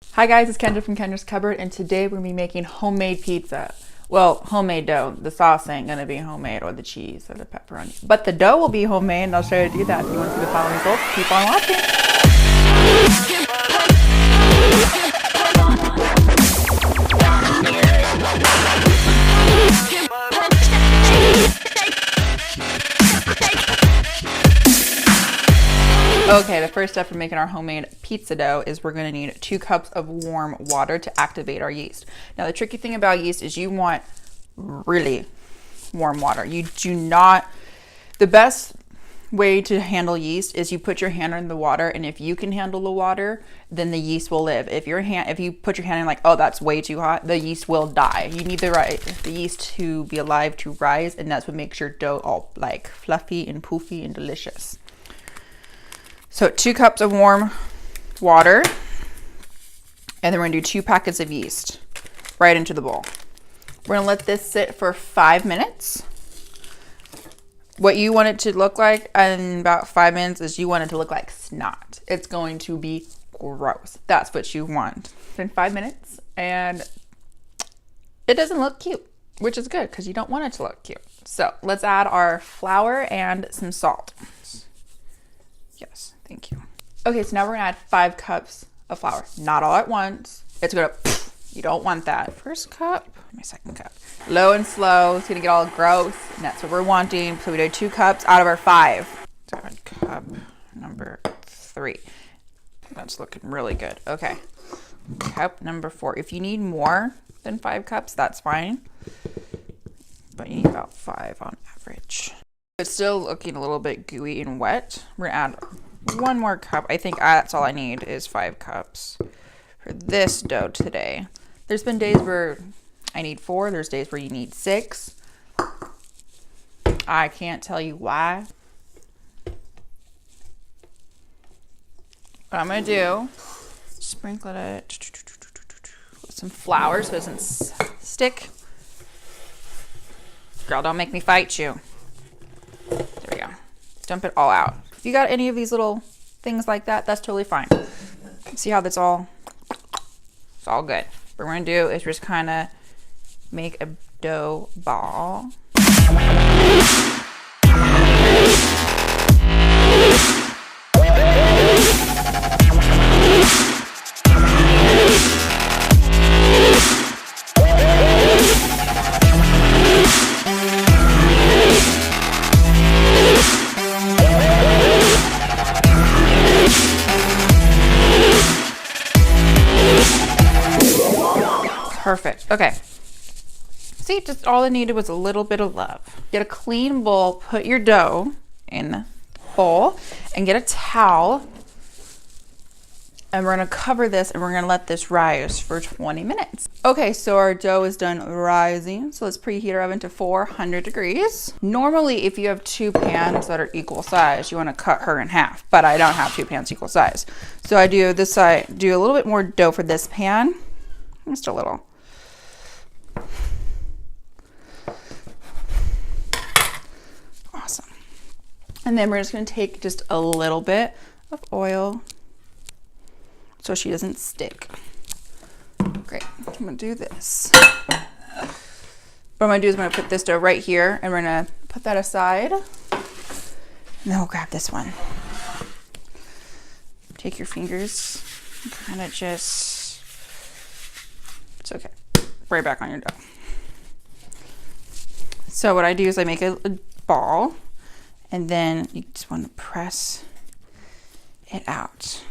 Hi guys, it's Kendra from Kendra's Cupboard, and today we're gonna be making homemade pizza. Well, homemade dough. The sauce ain't gonna be homemade, or the cheese, or the pepperoni. But the dough will be homemade, and I'll show you how to do that. If you want to see the final results, keep on watching. Okay, the first step for making our homemade pizza dough is we're going to need 2 cups of warm water to activate our yeast. Now, the tricky thing about yeast is you want really warm water. You do not, the best way to handle yeast is you put your hand in the water, and if you can handle the water, then the yeast will live. If you put your hand in like, oh, that's way too hot, the yeast will die. You need the yeast to be alive to rise, and that's what makes your dough all like fluffy and poofy and delicious. So 2 cups of warm water, and then we're gonna do 2 packets of yeast right into the bowl. We're gonna let this sit for 5 minutes. What you want it to look like in about 5 minutes is you want it to look like snot. It's going to be gross. That's what you want. It's been 5 minutes and it doesn't look cute, which is good because you don't want it to look cute. So let's add our flour and some salt. Yes. Thank you. Okay, so now we're gonna add 5 cups of flour. Not all at once. It's gonna, you don't want that. First cup, my second cup. Low and slow, it's gonna get all gross, and that's what we're wanting. So we did 2 cups out of our 5. So cup number 3. That's looking really good. Okay, cup number 4. If you need more than 5 cups, that's fine. But you need about 5 on average. It's still looking a little bit gooey and wet. We're gonna add 1 more cup. I think that's all I need is 5 cups for this dough today. There's been days where I need 4. There's days where you need 6. I can't tell you why. What I'm gonna do, sprinkle it with some flour so it doesn't stick. Girl, don't make me fight you. There we go. Dump it all out. If you got any of these little things like that, that's totally fine. See how that's all, it's all good. What we're gonna do is just kind of make a dough ball. Perfect. Okay. See, just all I needed was a little bit of love. Get a clean bowl, put your dough in the bowl, and get a towel. And we're gonna cover this and we're gonna let this rise for 20 minutes. Okay, so our dough is done rising. So let's preheat our oven to 400 degrees. Normally, if you have 2 pans that are equal size, you wanna cut her in half, but I don't have 2 pans equal size. So I do this side, do a little bit more dough for this pan, just a little. Awesome. And then we're just going to take just a little bit of oil so she doesn't stick. Great. I'm going to do this. What I'm going to do is I'm going to put this dough right here, and we're going to put that aside. And then we'll grab this one. Take your fingers and kind of just, it's okay. Right back on your dough. So what I do is I make a ball, and then you just want to press it out.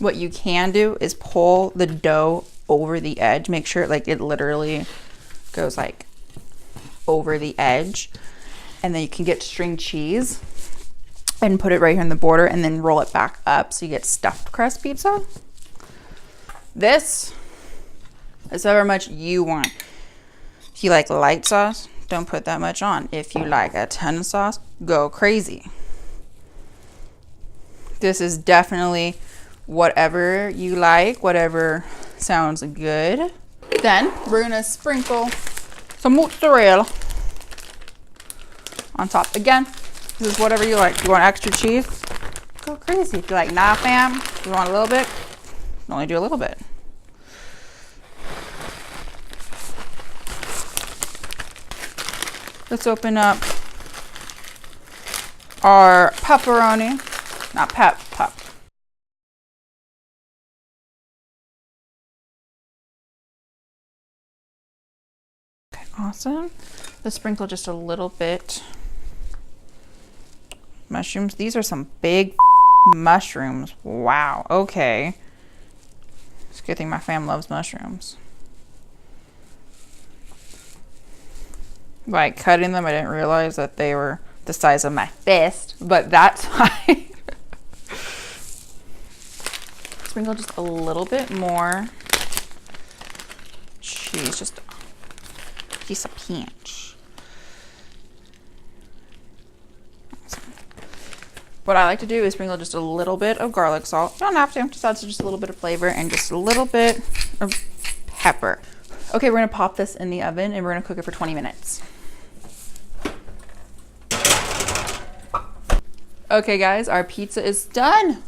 What you can do is pull the dough over the edge. Make sure like it literally goes like over the edge, and then you can get string cheese and put it right here in the border, and then roll it back up so you get stuffed crust pizza. This is however much you want. If you like light sauce, don't put that much on. If you like a ton of sauce, go crazy. This is definitely whatever you like, whatever sounds good. Then we're gonna sprinkle some mozzarella on top. Again, this is whatever you like. If you want extra cheese, go crazy. If you like nah fam, you want a little bit, only do a little bit. Let's open up our pepperoni. Not pep. Okay, awesome. Let's sprinkle just a little bit. Mushrooms. These are some big mushrooms. Wow. Okay. It's a good thing my fam loves mushrooms. By cutting them, I didn't realize that they were the size of my fist, but that's fine. Sprinkle just a little bit more cheese, just a piece of pinch. What I like to do is sprinkle just a little bit of garlic salt. You don't have to, just add just a little bit of flavor and just a little bit of pepper. Okay, we're gonna pop this in the oven and we're gonna cook it for 20 minutes. Okay guys, our pizza is done.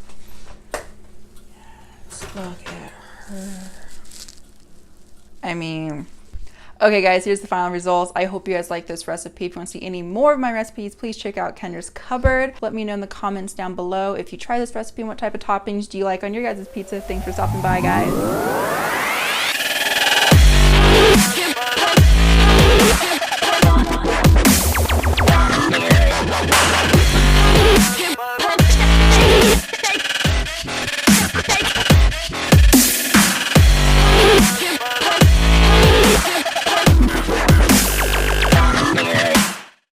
Let's look at her. I mean, okay guys, here's the final results. I hope you guys like this recipe. If you want to see any more of my recipes, please check out Kendra's Cupboard. Let me know in the comments down below if you try this recipe and what type of toppings do you like on your guys' pizza. Thanks for stopping by, guys.